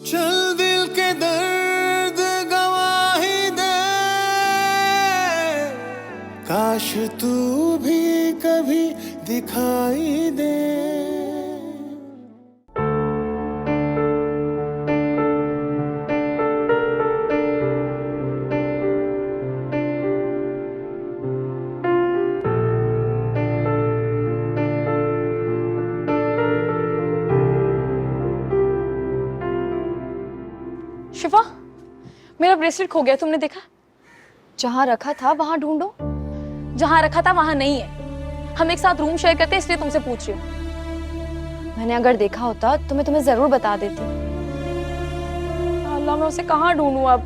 चल दिल के दर्द गवाही दे, काश तू भी कभी दिखाई दे। शिफा, मेरा ब्रेसलेट खो गया, तुमने देखा? जहाँ रखा था वहाँ ढूंढो। जहाँ रखा था वहाँ नहीं है। हम एक साथ रूम शेयर करते हैं, इसलिए तुमसे पूछ रही हूँ। मैंने अगर देखा होता तो मैं तुम्हें जरूर बता देती। अल्लाह, मैं उसे कहाँ ढूंढूं अब?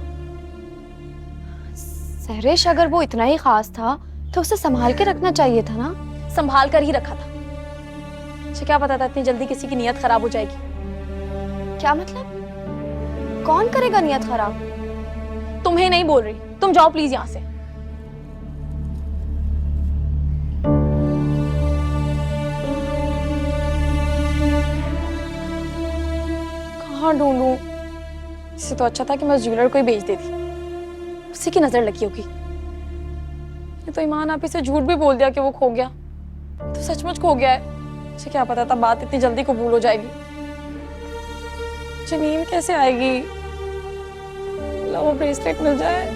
सहरिश, अगर वो इतना ही खास था तो उसे संभाल के रखना चाहिए था ना। संभाल कर ही रखा था। मुझे क्या पता था इतनी जल्दी किसी की नीयत खराब हो जाएगी। क्या मतलब? कौन करेगा नियत खराब? तुम्हें नहीं बोल रही, तुम जाओ प्लीज यहाँ से। कहाँ ढूंढूं? इससे तो अच्छा था कि मैं उस ज्वेलर को ही बेच देती, उसी की नजर लगी होगी। ये तो ईमान आप इसे झूठ भी बोल दिया कि वो खो गया, तो सचमुच खो गया है। मुझे क्या पता था बात इतनी जल्दी कबूल हो जाएगी। मुझे नींद कैसे आएगी? वो ब्रेसलेट मिल जाए।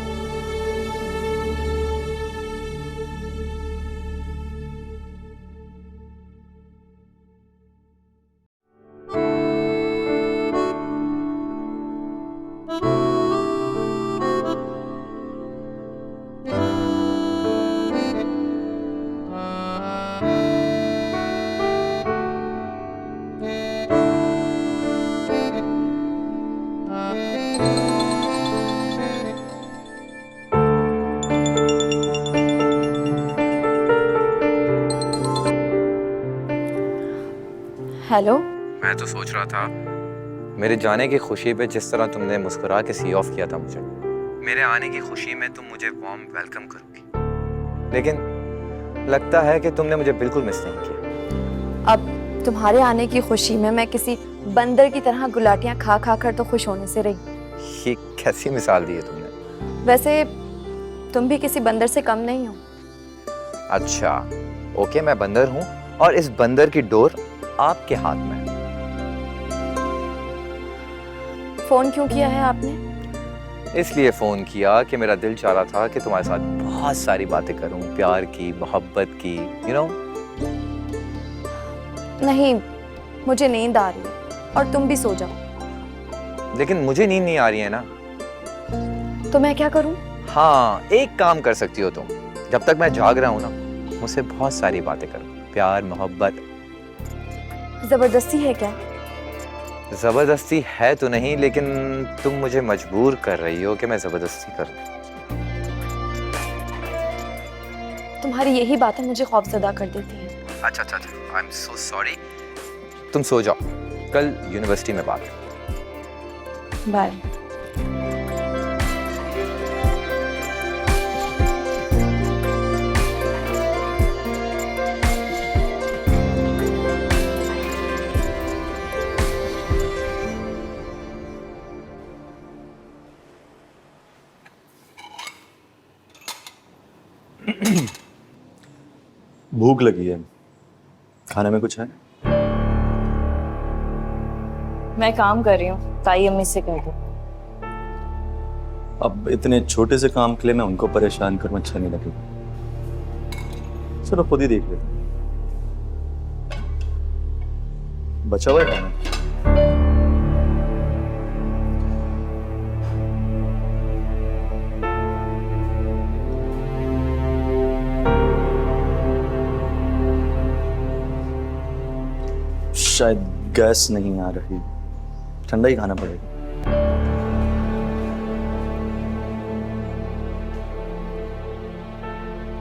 हेलो। मैं तो सोच रहा था मेरे जाने की खुशी पे जिस तरह तुमने मुस्कुरा के सी ऑफ किया था मुझे, मेरे आने की खुशी में तुम मुझे वार्म वेलकम करोगी, लेकिन लगता है कि तुमने मुझे बिल्कुल मिस नहीं किया। अब तुम्हारे आने की खुशी में मैं किसी बंदर की तरह गुलाटियां खा खा कर तो खुश होने से रही। ये कैसी मिसाल दी है तुमने? वैसे तुम भी किसी बंदर से कम नहीं हो। अच्छा ओके, मैं बंदर हूँ और इस बंदर की डोर आपके हाथ में है। फोन क्यों किया है आपने? इसलिए फोन किया कि मेरा दिल चाह रहा था कि तुम्हारे साथ बहुत सारी बातें करूं, प्यार की, मोहब्बत की, यू नो। नहीं, मुझे नींद आ रही है और तुम भी सो जाओ। लेकिन मुझे नींद नहीं आ रही है ना। तो मैं क्या करूं? हाँ, एक काम कर सकती हो तुम। जब तक मैं जाग रहा हूँ ना, मुझसे बहुत सारी बातें करो, प्यार मोहब्बत। जबरदस्ती है क्या? जबरदस्ती है तो नहीं, लेकिन तुम मुझे मजबूर कर रही हो कि मैं जबरदस्ती करूं। तुम्हारी यही बातें मुझे खौफजदा कर देती हैं। अच्छा, आई एम सो सॉरी। तुम सो जाओ, कल यूनिवर्सिटी में बात। बाय। भूख लगी है, खाने में कुछ है? मैं काम कर रही हूँ, ताई अम्मी से कह दो। अब इतने छोटे से काम के लिए मैं उनको परेशान करूँ, अच्छा नहीं लगेगा। चलो खुद ही देख लेते हैं। बचा हुआ है खाना? शायद गैस नहीं आ रही, ठंडा ही खाना पड़ेगा।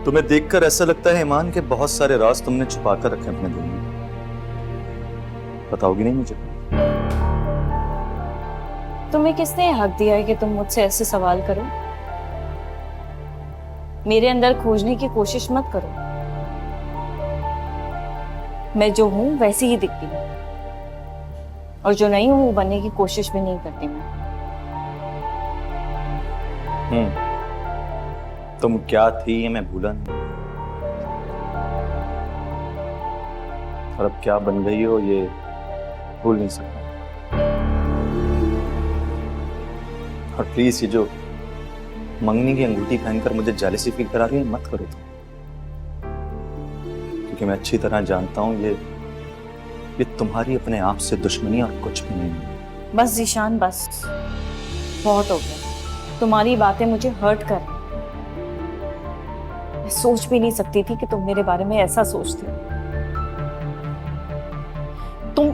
तुम्हें देखकर ऐसा लगता है ईमान के बहुत सारे राज तुमने छुपा कर रखे अपने दिल में। बताओगी नहीं मुझे? तुम्हें किसने ये हक दिया है कि तुम मुझसे ऐसे सवाल करो? मेरे अंदर खोजने की कोशिश मत करो। मैं जो हूं वैसी ही दिखती हूँ। और जो नहीं हूँ वो बनने की कोशिश भी नहीं करती मैं। तुम क्या थी ये मैं भूला नहीं, और अब क्या बन गई हो ये भूल नहीं सकता। और प्लीज ये जो मंगनी की अंगूठी पहनकर मुझे जेलसी फील करा रही है मत करो तुम, क्योंकि मैं अच्छी तरह जानता हूं ये तुम्हारी अपने आप से दुश्मनी और कुछ भी नहीं है। बस जीशान बस, बहुत हो गया। तुम्हारी बातें मुझे हर्ट कर रही। मैं सोच भी नहीं सकती थी कि तुम मेरे बारे में ऐसा सोचती हो। तुम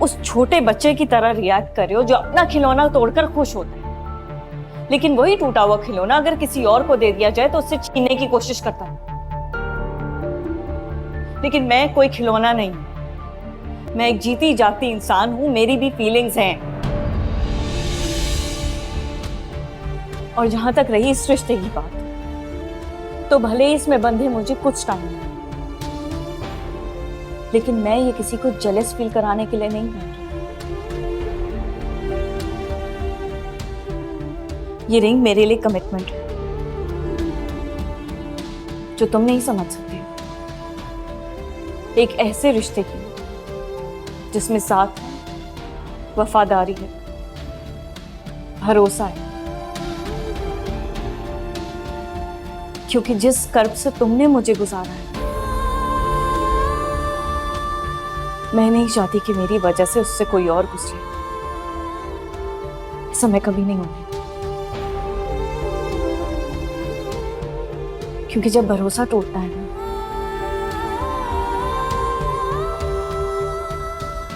उस छोटे बच्चे की तरह रिएक्ट कर रहे हो जो अपना खिलौना तोड़कर खुश होता है, लेकिन वही टूटा हुआ खिलौना अगर किसी और को दे दिया जाए तो उससे छीनने की कोशिश करता है। लेकिन मैं कोई खिलौना नहीं हूं, मैं एक जीती जागती इंसान हूं, मेरी भी फीलिंग्स हैं। और जहां तक रही इस रिश्ते की बात, तो भले ही इसमें बंधे मुझे कुछ टाइम है, लेकिन मैं ये किसी को जेलस फील कराने के लिए नहीं कर रही। ये रिंग मेरे लिए कमिटमेंट है जो तुम नहीं समझ सकते। एक ऐसे रिश्ते की जिसमें साथ है, वफादारी है, भरोसा है। क्योंकि जिस कर्ब से तुमने मुझे गुजारा है, मैं नहीं चाहती कि मेरी वजह से उससे कोई और गुजरे। ऐसा मैं कभी नहीं होने, क्योंकि जब भरोसा टूटता है ना,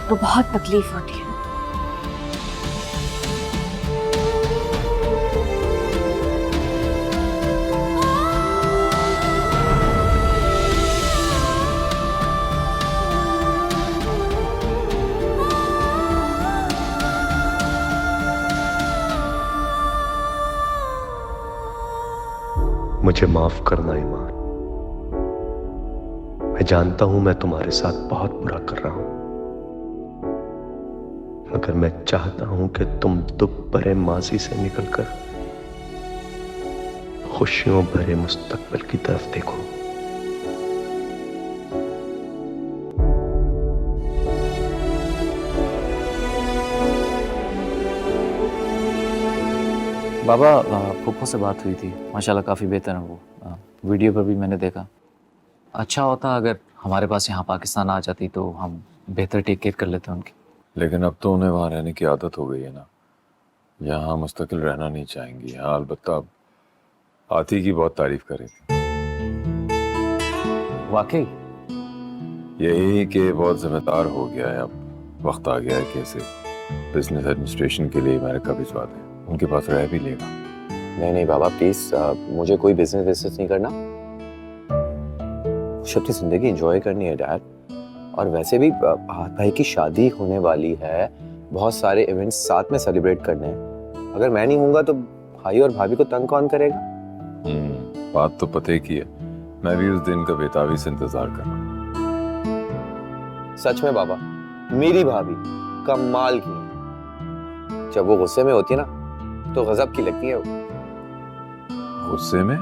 तो बहुत तकलीफ होती है। मुझे माफ करना ईमान, मैं जानता हूं मैं तुम्हारे साथ बहुत बुरा कर रहा हूं, मगर मैं चाहता हूं कि तुम दुख भरे माजी से निकलकर खुशियों भरे मुस्तकबिल की तरफ देखो। बाबा फूफो से बात हुई थी, माशाल्लाह काफ़ी बेहतर है वो। वीडियो पर भी मैंने देखा। अच्छा होता अगर हमारे पास यहाँ पाकिस्तान आ जाती तो हम बेहतर टेक केयर कर लेते उनकी। लेकिन अब तो उन्हें वहाँ रहने की आदत हो गई है ना, यहाँ मुस्तकिल रहना नहीं चाहेंगी। हाँ अलबत्ता आती की बहुत तारीफ करे थी। वाकई यही कि बहुत जिम्मेदार हो गया है, अब वक्त आ गया है कि इसे बिजनेस एडमिनिस्ट्रेशन के लिए अमेरिका भिजवा दें, उनके पास रह भी लेगा। नहीं नहीं बाबा प्लीज, मुझे कोई बिजनेस नहीं करना, मुझे अपनी जिंदगी एंजॉय करनी है डैड। और वैसे भी हाथ भाई की शादी होने वाली है, बहुत सारे इवेंट्स साथ में सेलिब्रेट करने हैं। अगर मैं नहीं होऊंगा तो भाई और भाभी को तंग कौन करेगा? बात तो पते की है, मैं भी उस दिन का बेताबी से इंतजार कर रहा हूँ। सच में बाबा, मेरी भाभी कमाल की है। जब वो गुस्से में होती है ना तो गजब की लगती है वो। गुस्से में?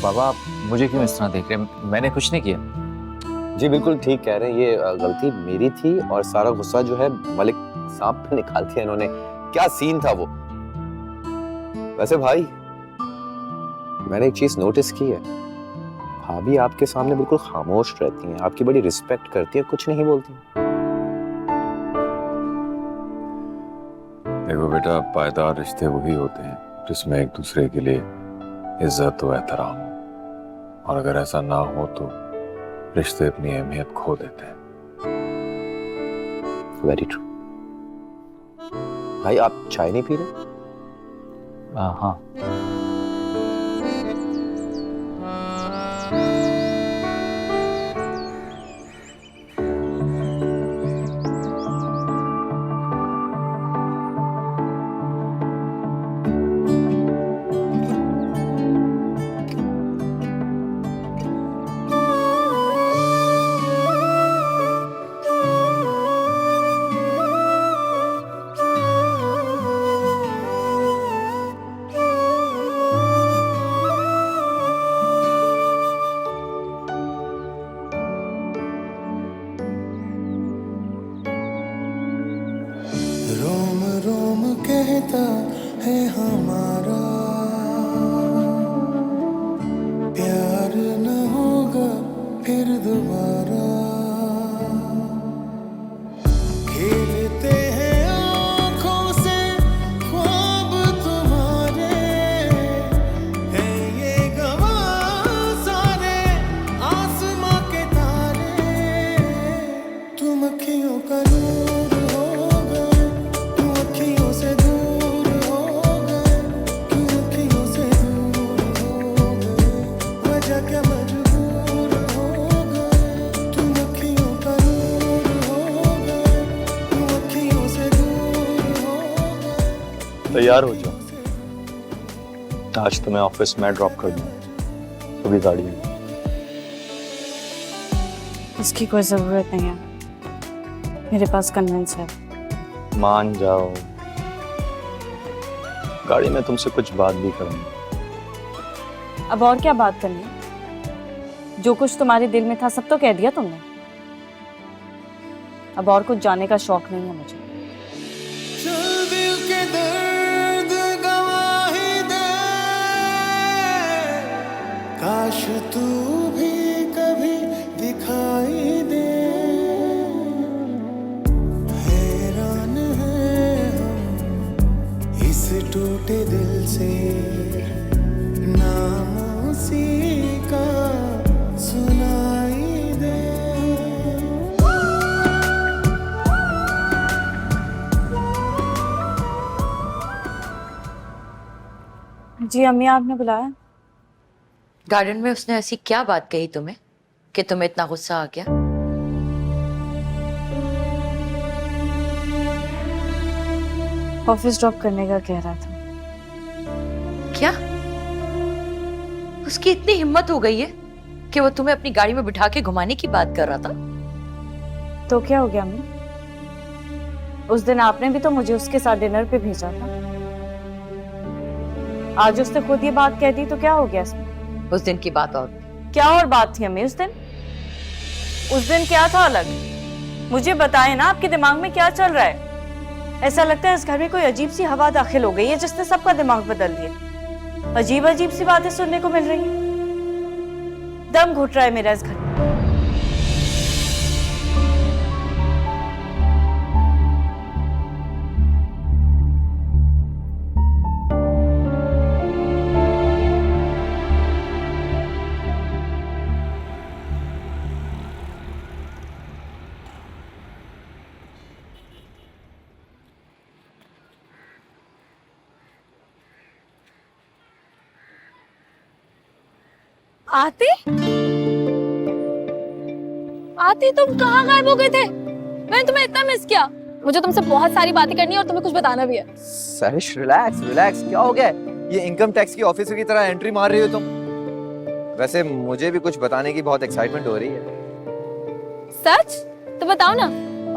बाबा आप मुझे क्यों इस तरह देख रहे हैं? मैंने कुछ नहीं किया। जी बिल्कुल ठीक कह रहे हैं, ये गलती मेरी थी और सारा गुस्सा जो है मलिक साहब पे निकाल दिया इन्होंने। क्या सीन था वो। वैसे भाई मैंने एक चीज नोटिस की है, भाभी आपके सामने बिल्कुल खामोश रहती हैं, आपकी बड़ी रिस्पेक्ट करती है, कुछ नहीं बोलती। देखो बेटा, पायदार रिश्ते वही होते हैं जिसमें एक दूसरे के लिए इज्जत और एहतराम हो, और अगर ऐसा ना हो तो रिश्ते अपनी अहमियत खो देते हैं। Very true. भाई आप चाय नहीं पी रहे? हाँ प्यार न होगा फिर दोबारा। खेलते हैं आँखों से ख्वाब तुम्हारे, हैं ये गवाह सारे आसमां के तारे। तुम अखियों का नूर हो गए, तुम अखियों से दूर हो गए, तुम अखियों से दूर हो गए। वजह क्या मजबूर हो गए, तुम अखियों का नूर हो गए, तुम अखियों से दूर हो गए। तैयार हो जाओ, आज तुम्हें ऑफिस में ड्रॉप कर दूँ, अभी गाड़ी में। इसकी कोई जरूरत नहीं है, मेरे पास कन्वेंस है। मान जाओ, गाड़ी में तुमसे कुछ बात भी करूंगा। अब और क्या बात करनी है? जो कुछ तुम्हारे दिल में था सब तो कह दिया तुमने। अब और कुछ जानने का शौक नहीं है मुझे। चल दिल के दर्द गवाही दे, काश तू भी कभी दिखाई दे। हैरान हैं हम इस टूटे दिल से, नाम उसी का सुनाई दे। जी अम्मी, आपने बुलाया? गार्डन में उसने ऐसी क्या बात कही तुम्हें कि तुम्हें इतना गुस्सा आ गया? ऑफिस ड्रॉप करने का कह रहा था। क्या उसकी इतनी हिम्मत हो गई है कि वो तुम्हें अपनी गाड़ी में बिठा के घुमाने की बात कर रहा था? तो क्या हो गया अम्मी? उस दिन आपने भी तो मुझे उसके साथ डिनर पे भेजा था। आज उसने खुद ये बात कह दी तो क्या हो गया इसमें? उस दिन की बात और क्या और बात थी अम्मी उस दिन? उस दिन क्या था अलग? मुझे बताएं ना, आपके दिमाग में क्या चल रहा है? ऐसा लगता है इस घर में कोई अजीब सी हवा दाखिल हो गई है जिसने सबका दिमाग बदल दिया। अजीब अजीब सी बातें सुनने को मिल रही हैं। दम घुट रहा है मेरा इस घर में। आती आती, तुम कहाँ गायब हो गए थे? मैंने तुम्हें इतना मिस किया। मुझे तुमसे बहुत सारी बातें करनी है और तुम्हें कुछ बताना भी है। सरिश रिलैक्स रिलैक्स, क्या हो गया? ये इनकम टैक्स की ऑफिसर की तरह एंट्री मार रही हो तुम। वैसे मुझे भी कुछ बताने की बहुत एक्साइटमेंट हो रही है। सच? तो बताओ ना।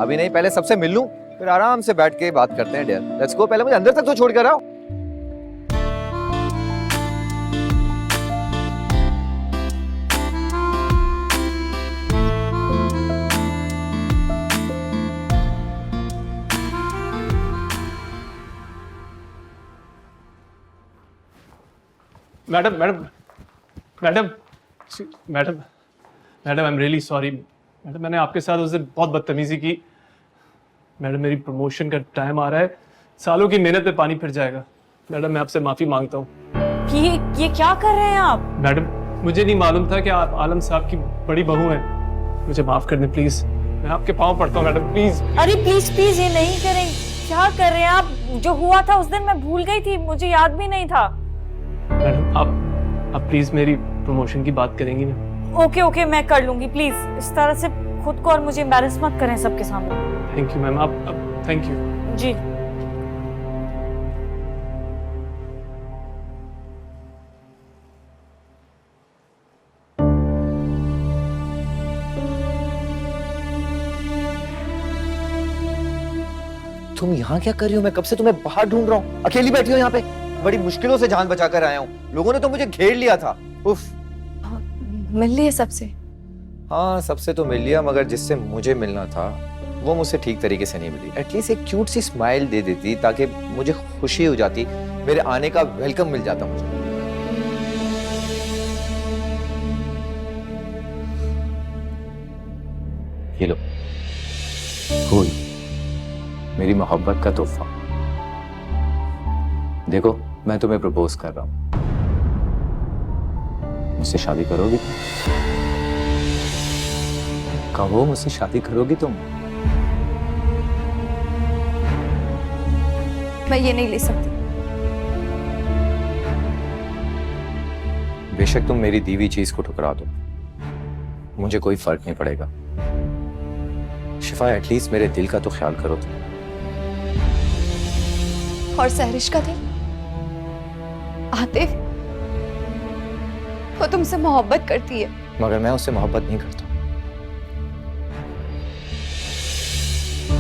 अभी नहीं, पहले सबसे मिल लूं, फिर आराम से बैठ के बात करते हैं। डियर लेट्स गो, पहले मुझे अंदर तक तो छोड़ कर आओ। Madam madam madam madam madam I am really sorry madam, मैंने आपके साथ उस दिन बहुत बदतमीजी की। मैडम मेरी प्रमोशन का टाइम आ रहा है, सालों की मेहनत पे पानी फिर जाएगा। मैडम मैं आपसे माफी मांगता हूँ। ये क्या कर रहे हैं आप? मैडम मुझे नहीं मालूम था कि आप आलम साहब की बड़ी बहू हैं, मुझे माफ कर दें प्लीज। मैं आपके पाँव पड़ता हूँ मैडम, प्लीज। अरे प्लीज प्लीज, ये नहीं करें। क्या कर रहे हैं आप? जो हुआ था उस दिन मैं भूल गई थी, मुझे याद भी नहीं था। मैडम आप प्लीज मेरी प्रमोशन की बात करेंगी ना? ओके ओके, मैं कर लूंगी। प्लीज इस तरह से खुद को और मुझे एम्बैरेस मत करें सबके सामने। थैंक यू मैम, आप थैंक यू जी। तुम यहाँ क्या कर रही हो? मैं कब से तुम्हें बाहर ढूंढ रहा हूँ, अकेली बैठी हो यहाँ पे। बड़ी मुश्किलों से जान बचाकर आया हूँ, लोगों ने तो मुझे घेर लिया था। उफ। मिल लिया सबसे? हाँ सबसे तो मिल लिया, मगर जिससे मुझे मिलना था वो मुझसे ठीक तरीके से नहीं मिली। एटलीस्ट एक क्यूट सी स्माइल दे देती ताकि मुझे खुशी हो जाती, मेरे आने का वेलकम मिल जाता मुझे। ये लो, फूल, मेरी मोहब्बत का तोहफा। देखो, मैं तुम्हें प्रपोज कर रहा हूं, मुझसे शादी करोगी? कहो, मुझसे शादी करोगी तुम? मैं ये नहीं ले सकती। बेशक तुम मेरी दी हुई चीज को ठुकरा दो, मुझे कोई फर्क नहीं पड़ेगा। शिफा, एटलीस्ट मेरे दिल का तो ख्याल करो तुम। और सहरिश का दिल? आतिफ, वो तुमसे मोहब्बत करती है। मगर मैं उससे मोहब्बत नहीं करता।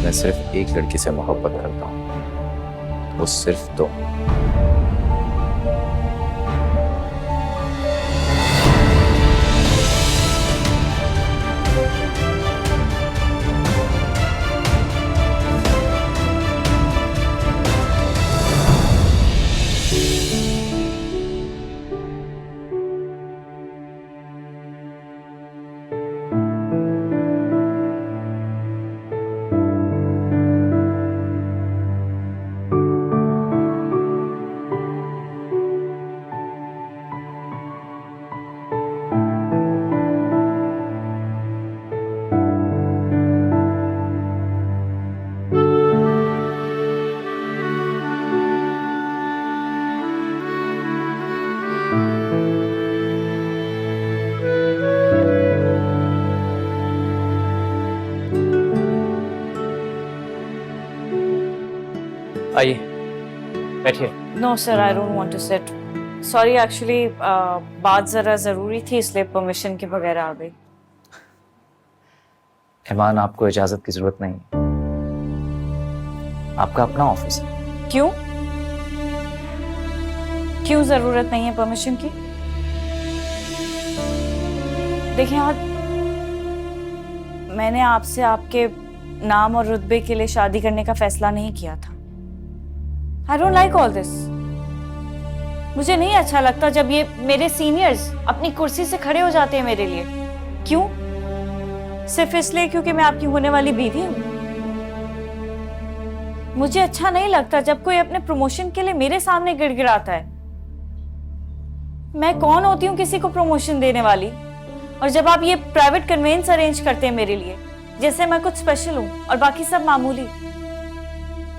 मैं सिर्फ एक लड़की से मोहब्बत करता हूं, वो सिर्फ तुम। आइए, बैठिए। No sir, I don't want to sit. Sorry, actually बात जरा जरूरी थी, इसलिए परमिशन के बगैर आ गई। ईमान, आपको इजाजत की जरूरत नहीं है, आपका अपना ऑफिस है। क्यों? क्यों जरूरत नहीं है परमिशन की? देखिए, आज मैंने आपसे आपके नाम और रुतबे के लिए शादी करने का फैसला नहीं किया था। I don't like all this. मुझे नहीं अच्छा लगता जब ये मेरे सीनियर्स अपनी कुर्सी से खड़े हो जाते हैं मेरे लिए। क्यों? सिर्फ इसलिए क्योंकि मैं आपकी होने वाली बीवी हूं। मुझे अच्छा नहीं लगता जब कोई अपने प्रमोशन के लिए मेरे सामने गिड़गिड़ाता है। मैं कौन होती हूँ किसी को प्रमोशन देने वाली? और जब आप ये प्राइवेट कन्वेंस अरेंज करते हैं मेरे लिए, जैसे मैं कुछ स्पेशल हूं और बाकी सब मामूली।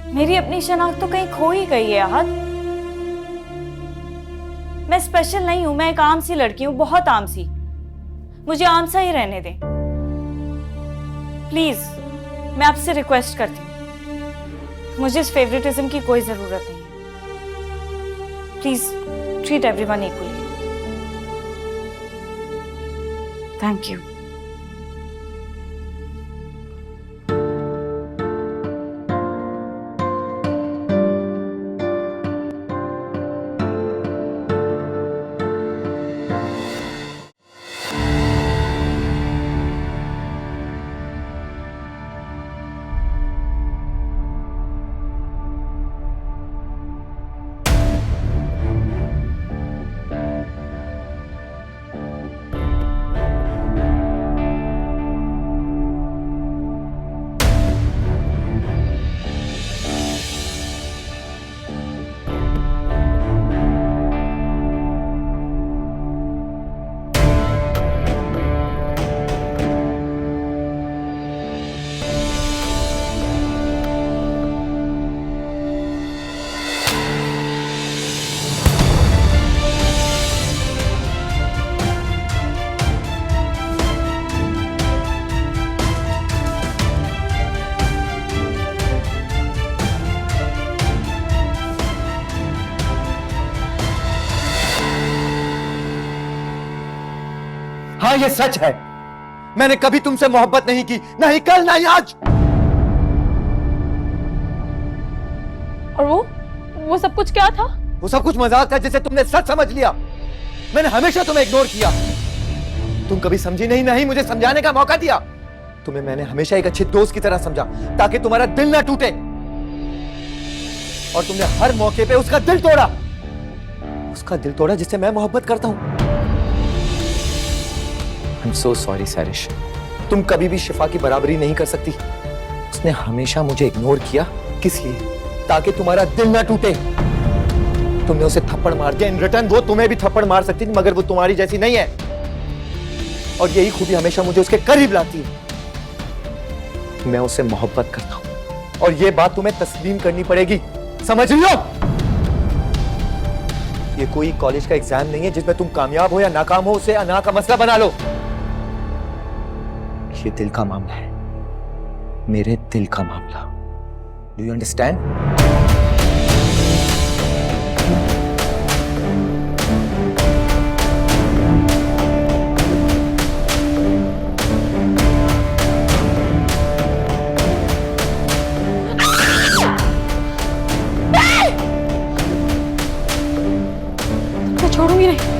मेरी अपनी शनाख्त तो कहीं खो ही गई है आहत। मैं स्पेशल नहीं हूं, मैं एक आम सी लड़की हूं, बहुत आम सी। मुझे आम सा ही रहने दें प्लीज। मैं आपसे रिक्वेस्ट करती हूं, मुझे इस फेवरेटिज्म की कोई जरूरत नहीं है। Please treat everyone equally. Thank you. हाँ, ये सच है। मैंने कभी तुमसे मोहब्बत नहीं की, नहीं कल नहीं आज। और वो सब कुछ क्या था? वो सब कुछ मजाक था जिसे तुमने सच समझ लिया। मैंने हमेशा तुम्हें इग्नोर किया, तुम कभी समझी नहीं मुझे समझाने का मौका दिया। तुम्हें मैंने हमेशा एक अच्छे दोस्त की तरह समझा ताकि तुम्हारा दिल ना टूटे, और तुमने हर मौके पे उसका दिल तोड़ा जिससे मैं मोहब्बत करता हूं। I'm so sorry, सैरिश। तुम कभी भी शिफा की बराबरी नहीं कर सकती। उसने हमेशा मुझे इग्नोर किया, किस लिए? ताकि तुम्हारा दिल ना टूटे। तुमने उसे थप्पड़ मार दिया, इन रिटर्न वो तुम्हें भी थप्पड़ मार सकती थी, मगर वो तुम्हारी जैसी नहीं है। और यही खूबी हमेशा मुझे उसके करीब लाती है। मैं उससे मोहब्बत करता हूं और ये बात तुम्हें तस्लीम करनी पड़ेगी, समझ लो। ये कोई कॉलेज का एग्जाम नहीं है जिसमें तुम कामयाब हो या नाकाम हो उसे अना का मसला बना लो। ये दिल का मामला है, मेरे दिल का मामला। Do you understand? मैं छोड़ूंगी नहीं।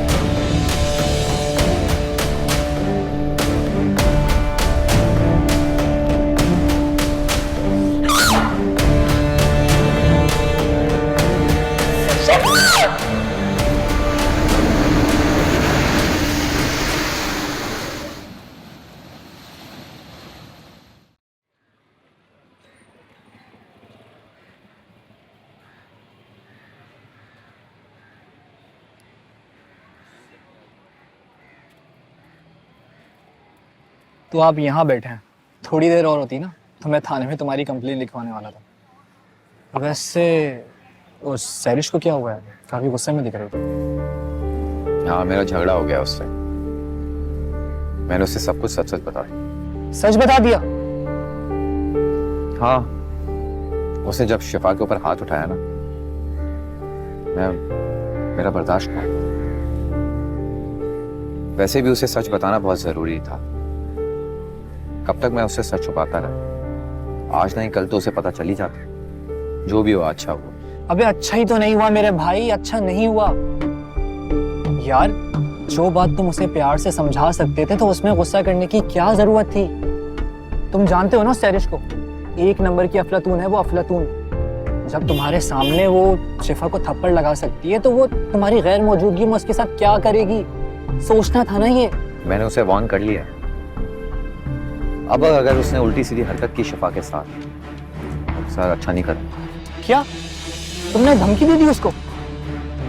तो आप यहाँ बैठे हैं, थोड़ी देर और होती ना तो मैं थाने में तुम्हारी कंप्लेन लिखवाने वाला था। वैसे उस सैरिश को क्या हुआ है? काफी गुस्से में दिख रही थी। हाँ, मेरा झगड़ा हो गया उससे। मैंने उसे सब कुछ सच सच बताया। सच बता दिया? हाँ, उसने जब शिफा के ऊपर हाथ उठाया ना, मेरा बर्दाश्त नहीं। वैसे भी उसे सच बताना बहुत जरूरी था। कब तक मैं उससे सच छुपाता रहा? आज नहीं कल तो उसे पता चल ही जाता। जो भी हुआ अच्छा हुआ। अबे अच्छा ही तो नहीं हुआ मेरे भाई, अच्छा नहीं हुआ यार। जो बात तुम उसे प्यार से समझा सकते थे तो उसमें गुस्सा करने की क्या जरूरत थी? तुम जानते हो ना सैरिश को, एक नंबर की अफलातून है वो, अफलातून। जब तुम्हारे सामने वो शिफा को थप्पड़ लगा सकती है तो वो तुम्हारी गैर मौजूदगी में उसके साथ क्या करेगी? सोचना था ना ये। मैंने उसे वार्न कर लिया। अब अगर उसने उल्टी सीधी हरकत की शिफा के साथ अच्छा नहीं कर। क्या तुमने धमकी दे दी उसको?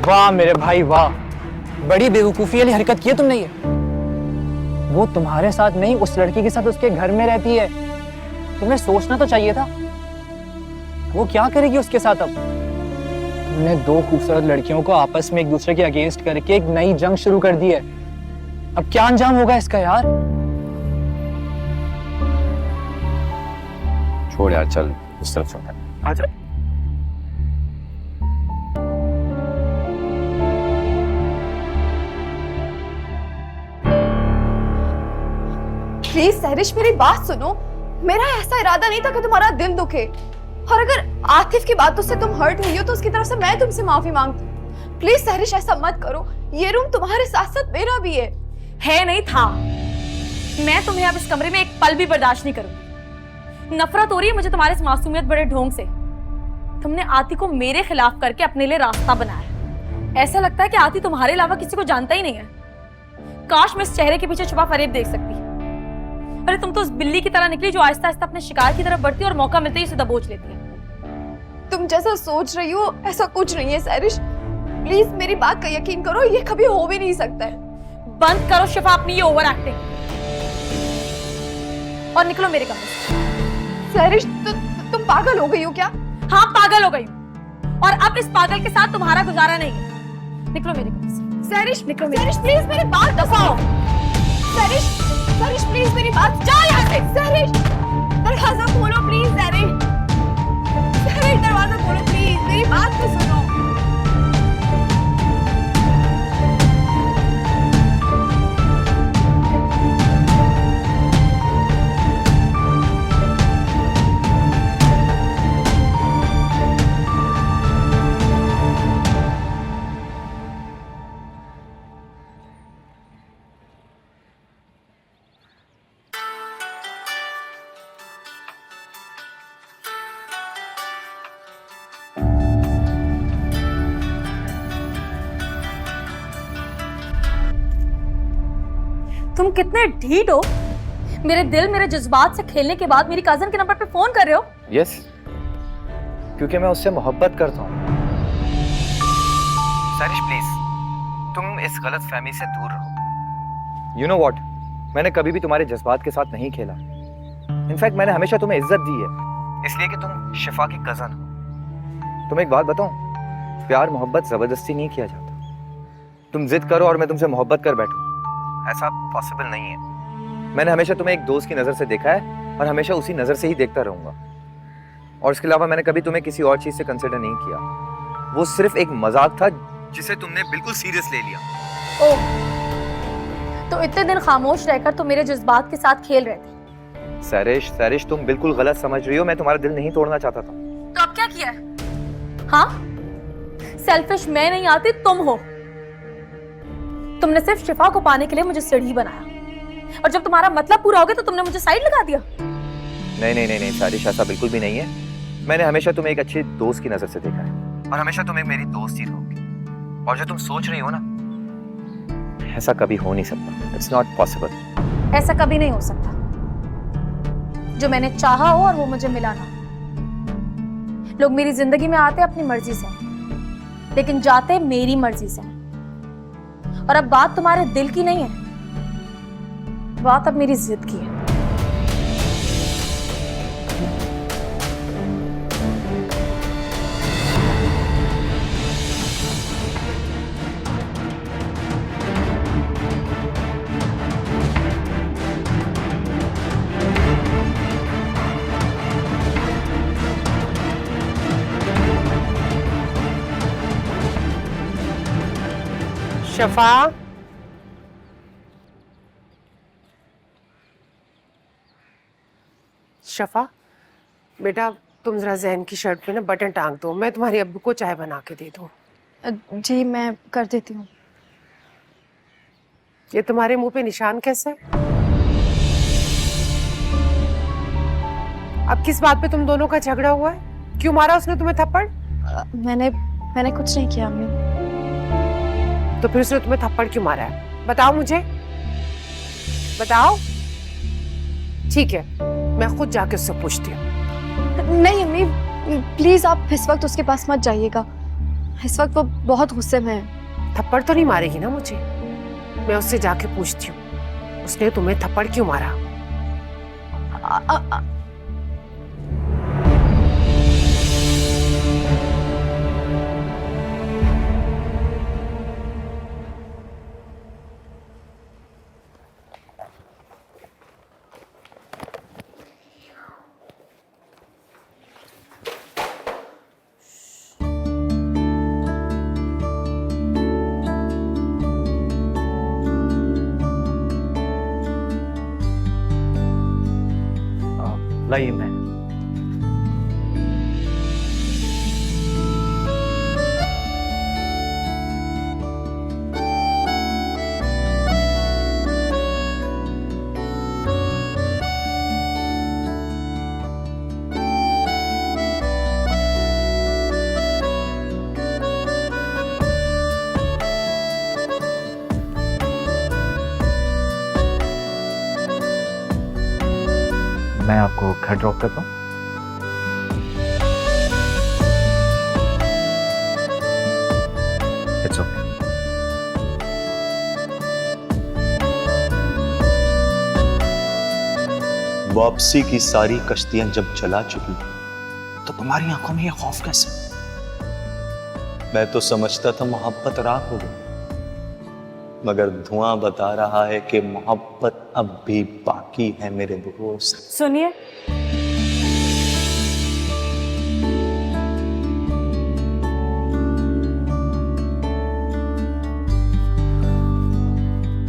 वाह मेरे भाई वाह, बड़ी बेवकूफी वाली हरकत की है तुमने ये। वो तुम्हारे साथ नहीं, उस लड़की के साथ उसके घर में रहती है। तुम्हें सोचना तो चाहिए था। वो क्या करेगी उसके साथ अब? तुमने दो खूबसूरत लड़कियों को आपस में एक दूसरे के अगेंस्ट करके एक नई जंग शुरू कर दी है। अब क्या अंजाम होगा इसका यार? छोड़ यार, चल उस तरफ चलते हैं। आजा। प्लीज सैरिश मेरी बात सुनो। मेरा ऐसा इरादा नहीं था कि तुम्हारा दिल दुखे। और अगर आतिफ की बातों से तुम हर्ट हुई हो तो उसकी तरफ से मैं तुमसे माफी मांगती हूँ। प्लीज सैरिश ऐसा मत करो। ये रूम तुम्हारे साथ साथ मेरा भी है। नहीं था। मैं तुम्हें अब इस कमरे में एक पल भी बर्दाश्त नहीं करूंगी। नफरत हो रही है मुझे तुम्हारे इस मासूमियत बड़े ढोंग से। तुमने आती को मेरे खिलाफ करके अपने लिए रास्ता बनाया। ऐसा लगता है कि आती तुम्हारे अलावा किसी को जानता ही नहीं है। काश मैं इस चेहरे के पीछे छुपा फरेब देख सकती। अरे तुम तो उस बिल्ली की तरह निकली जो आहिस्ता आहिस्ता अपने शिकार की तरफ बढ़ती है और मौका मिलते ही उसे दबोच लेती है। तुम जैसा सोच रही हो ऐसा कुछ नहीं है सैरिश। प्लीज मेरी बात का यकीन करो, ये कभी हो भी नहीं सकता है। बंद करो शिफा अपनी ये ओवर एक्टिंग और निकलो मेरे कमरे से। सैरिश तुम पागल हो गई हो क्या? हाँ पागल हो गई हूँ और अब इस पागल के साथ तुम्हारा गुजारा नहीं है। निकलो मेरे कमरे से। सैरिश निकलो। सैरिश प्लीज मेरी बात दबाओ। सैरिश सैरिश प्लीज मेरी बात। जा यहाँ से सैरिश। दरवाजा खोलो प्लीज सैरिश। सैरिश दरवाजा खोलो प्लीज, मेरी बात तो सुनो। तुम कितने ढीठ हो मेरे दिल मेरे जज्बात से खेलने के बाद मेरी कजन के नंबर पे फोन कर रहे हो? यस, क्योंकि मैं उससे मोहब्बत करता हूँ। सैरिश प्लीज, तुम इस गलत फहमी से दूर रहो। यू नो व्हाट, मैंने कभी भी तुम्हारे जज्बात के साथ नहीं खेला। इनफैक्ट मैंने हमेशा तुम्हें इज्जत दी है, इसलिए कि तुम शिफा की कजन हो। तुम्हें एक बात बताऊं, प्यार मोहब्बत जबरदस्ती नहीं किया जाता। तुम जिद करो और मैं तुमसे मोहब्बत कर बैठूं, ऐसा पॉसिबल नहीं है। मैंने हमेशा तुम्हें एक दोस्त की नजर से देखा है और हमेशा उसी नजर से ही देखता रहूंगा। और इसके अलावा मैंने कभी तुम्हें किसी और चीज से कंसिडर नहीं किया। वो सिर्फ एक मजाक था जिसे तुमने बिल्कुल सीरियस ले लिया। ओह, तो इतने दिन खामोश रहकर तुम मेरे जज्बात के साथ खेल रहे थे? सैरिश तुम बिल्कुल गलत समझ रही हो। मैं तुम्हारा दिल नहीं तोड़ना चाहता था। तो अब क्या किया है? हाँ, सेल्फिश मैं नहीं आती, तुम हो। तुमने सिर्फ शिफा को पाने के लिए मुझे सीढ़ी बनाया, और जब तुम्हारा मतलब पूरा हो गया तो तुमने मुझे साइड लगा दिया। नहीं सैरिश, ऐसा बिल्कुल भी नहीं है। मैंने हमेशा तुम्हें एक अच्छे दोस्त की नजर से देखा है और हमेशा तुम एक मेरी दोस्त ही रहोगी। और जो तुम सोच रही हो ना, ऐसा कभी हो नहीं सकता। It's not possible. ऐसा कभी नहीं हो सकता। जो मैंने चाहा हो और वो मुझे मिला ना। लोग मेरी जिंदगी में आते अपनी मर्जी से, लेकिन जाते मेरी मर्जी से। और अब बात तुम्हारे दिल की नहीं है, बात अब मेरी जिद की है। शफा, शफा बेटा, तुम जरा जहन की शर्ट पे ना बटन टांग दो। मैं तुम्हारी अब्बू को चाय बना के दे दूं। जी मैं कर देती हूँ। ये तुम्हारे मुंह पे निशान कैसे? अब किस बात पे तुम दोनों का झगड़ा हुआ है? क्यों मारा उसने तुम्हें थप्पड़? मैंने कुछ नहीं किया अम्मी। तो फिर उसने तुम्हें थप्पड़ क्यों मारा है? बताओ मुझे, बताओ। ठीक है, मैं खुद जाके उससे पूछती हूँ। नहीं अम्मी, प्लीज आप इस वक्त उसके पास मत जाइएगा। इस वक्त वो बहुत गुस्से में है। थप्पड़ तो नहीं मारेगी ना मुझे? मैं उससे जाके पूछती हूँ, उसने तुम्हें थप्पड़ क्यों मारा? लाइए मैं। मैं आपको घर ड्रॉप करता हूँ। It's okay. वापसी की सारी कश्तियां जब चला चुकी तो तुम्हारी आंखों में ये खौफ कैसे? मैं तो समझता था मोहब्बत राख हो गई, मगर धुआं बता रहा है कि मोहब्बत अब भी बाकी है मेरे दोस्त। सुनिए,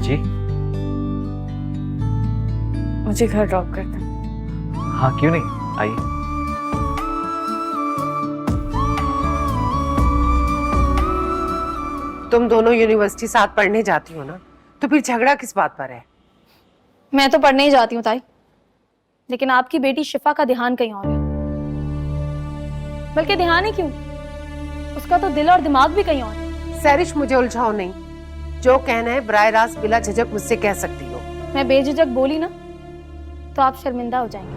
जी मुझे घर ड्रॉप करना है। हाँ, क्यों नहीं, आइए। तुम दोनों यूनिवर्सिटी साथ पढ़ने जाती हो ना, तो फिर झगड़ा किस बात पर है? मैं तो पढ़ने ही जाती हूँ ताई, लेकिन आपकी बेटी शिफा का ध्यान कहीं और है। बल्कि ध्यान ही क्यों, उसका तो दिल और दिमाग भी कहीं और है। सैरिश, मुझे उलझाओ नहीं। जो कहना है बराह रास्त बिला झिझक मुझसे कह सकती हो। मैं बेझिझक बोली ना, तो आप शर्मिंदा हो जाएंगे।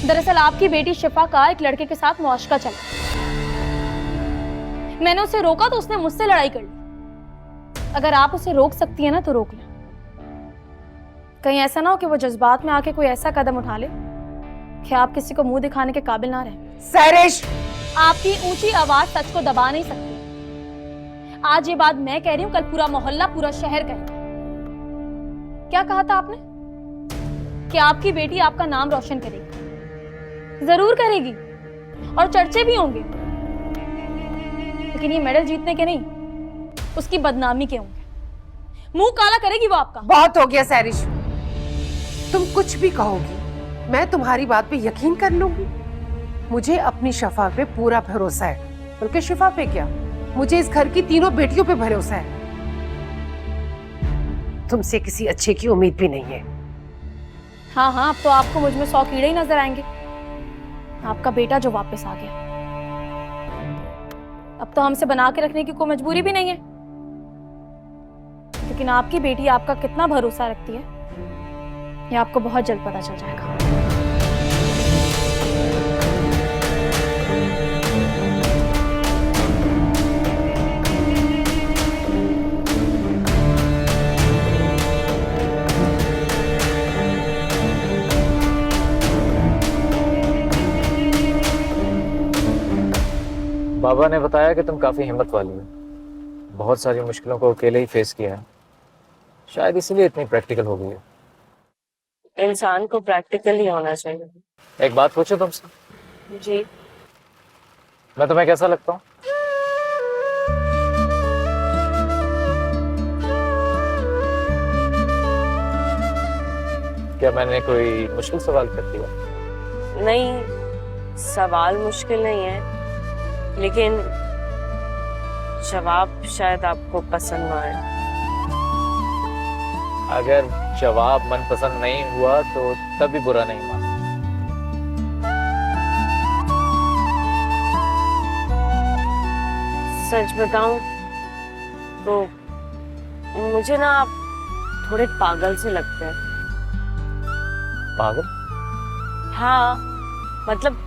दरअसल आपकी बेटी शिफा का एक लड़के के साथ मुआशका चला। मैंने उसे रोका तो उसने मुझसे लड़ाई कर ली। अगर आप उसे रोक सकती है ना तो रोक लें। कहीं ऐसा ना हो कि वो जज्बात में आके कोई ऐसा कदम उठा ले कि आप किसी को मुंह दिखाने के काबिल ना रहे। सहरिश, आपकी ऊंची आवाज सच को दबा नहीं सकती। आज ये बात मैं कह रही हूं, कल पूरा मोहल्ला, पूरा शहर कहेगा। क्या कहा था आपने कि आपकी बेटी आपका नाम रोशन करेगी? जरूर करेगी और चर्चे भी होंगे, लेकिन ये मेडल जीतने के नहीं, उसकी बदनामी के होंगे। मुंह काला करेगी वो आपका। बहुत हो गया सहरिश, तुम कुछ भी कहोगी मैं तुम्हारी बात पे यकीन कर लूंगी। मुझे अपनी शफा पे पूरा भरोसा है, बल्कि शिफा पे क्या, मुझे इस घर की तीनों बेटियों पे भरोसा है। तुमसे किसी अच्छे की उम्मीद भी नहीं है। हाँ हाँ, अब तो आपको मुझ में 100 कीड़े ही नजर आएंगे। आपका बेटा जो वापस आ गया, अब तो हमसे बना के रखने की कोई मजबूरी भी नहीं है। लेकिन आपकी बेटी आपका कितना भरोसा रखती है ये आपको बहुत जल्द पता चल जाएगा। बाबा ने बताया कि तुम काफी हिम्मत वाली हो, बहुत सारी मुश्किलों को अकेले ही फेस किया है, शायद इसीलिए इतनी प्रैक्टिकल हो गई है। इंसान को प्रैक्टिकल ही होना चाहिए। एक बात पूछो तुमसे? जी। मैं तुम्हें कैसा लगता हूँ? क्या मैंने कोई मुश्किल सवाल कर दिया? नहीं, सवाल मुश्किल नहीं है, लेकिन जवाब शायद आपको पसंद ना आए। अगर जवाब मनपसंद नहीं हुआ तो तब भी बुरा नहीं माना। सच बताऊं तो मुझे ना आप थोड़े पागल से लगते हैं। पागल? हाँ, मतलब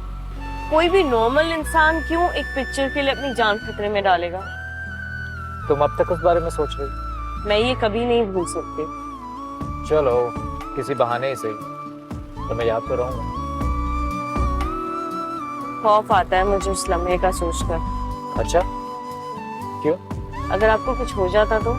कोई भी नॉर्मल इंसान क्यों एक पिक्चर के लिए अपनी जान खतरे में डालेगा? तुम अब तक उस बारे में सोच रही? मैं ये कभी नहीं भूल सकती। चलो किसी बहाने ही सही, तो मैं याद तो रहूंगा। खौफ आता है मुझे उस लम्हे का सोचकर। अच्छा, क्यों? अगर आपको कुछ हो जाता तो?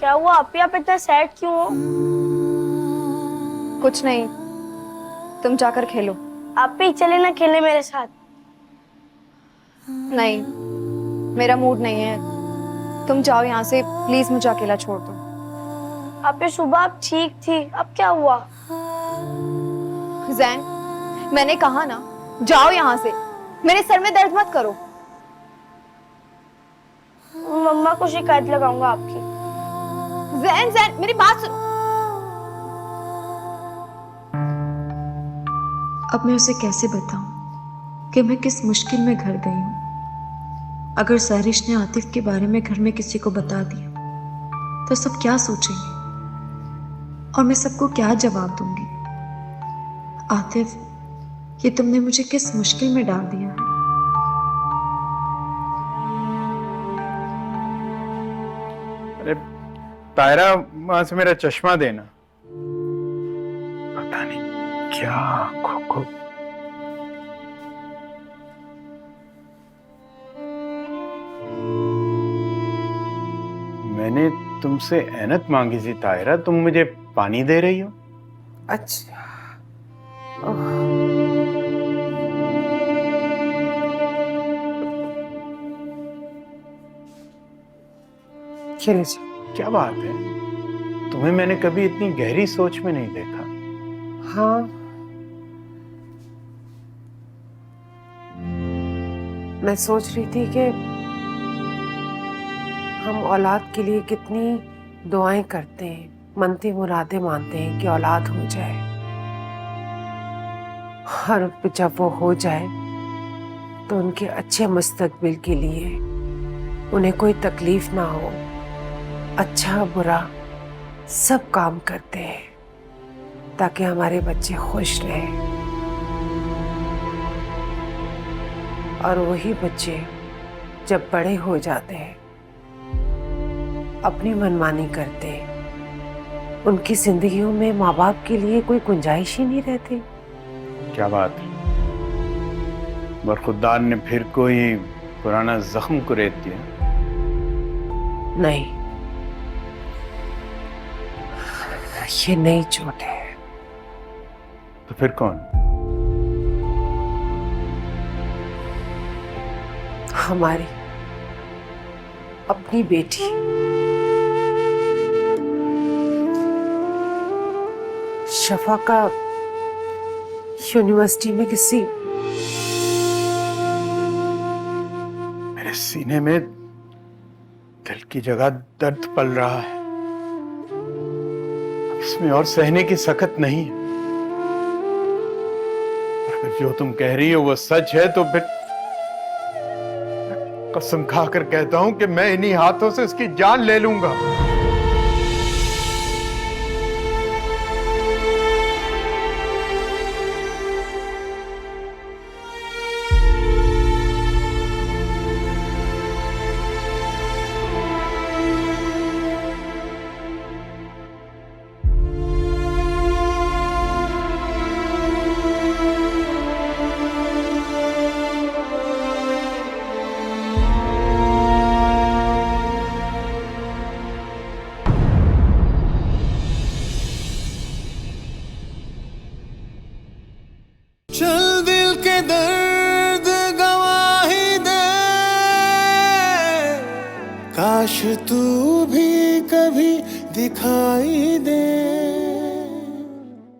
क्या हुआ? आप इतना सैड क्यों हो? कुछ नहीं, तुम जाकर खेलो। आप भी चले ना खेलने मेरे साथ। नहीं, मेरा मूड नहीं है, तुम जाओ यहाँ से प्लीज, मुझे अकेला छोड़ दो। आप सुबह आप ठीक थी, अब क्या हुआ? जैन, मैंने कहा ना जाओ यहाँ से, मेरे सर में दर्द मत करो। मम्मा को शिकायत लगाऊंगा आपकी। जैन, जैन मेरी बात सुनो। अब मैं उसे कैसे बताऊं कि मैं किस मुश्किल में घर गई हूं। अगर सहरिश ने आतिफ के बारे में घर में किसी को बता दिया तो सब क्या सोचेंगे और मैं सबको क्या जवाब दूंगी? आतिफ, ये तुमने मुझे किस मुश्किल में डाल दिया है। अरे तायरा, वहां से मेरा चश्मा देना। पता नहीं क्या आंखों को। मैंने तुमसे एनत मांगी थी तायरा, तुम मुझे पानी दे रही हो? अच्छा, खेले जा। क्या बात है, तुम्हें मैंने कभी इतनी गहरी सोच में नहीं देखा। हाँ, मैं सोच रही थी कि हम औलाद के लिए कितनी दुआएं करते हैं, मनती मुरादे मानते हैं कि औलाद हो जाए, और जब वो हो जाए तो उनके अच्छे मुस्तकबिल के लिए उन्हें कोई तकलीफ ना हो, अच्छा बुरा सब काम करते हैं ताकि हमारे बच्चे खुश रहें। और वही बच्चे जब बड़े हो जाते हैं अपनी मनमानी करते हैं, उनकी जिंदगियों में माँ बाप के लिए कोई गुंजाइश ही नहीं रहती। क्या बात है, बरखुरदार ने फिर कोई पुराना जख्म कुरेद दिया? नहीं, ये नई चोट है। तो फिर कौन? हमारी अपनी बेटी। शफा का यूनिवर्सिटी में किसी मेरे सीने में दिल की जगह दर्द पल रहा है। अब इसमें और सहने की सकत नहीं है। अगर जो तुम कह रही हो वो सच है तो फिर कसम खाकर कहता हूं कि मैं इन्हीं हाथों से उसकी जान ले लूंगा। चल दिल के दर्द गवाही दे, काश तू भी कभी दिखाई दे।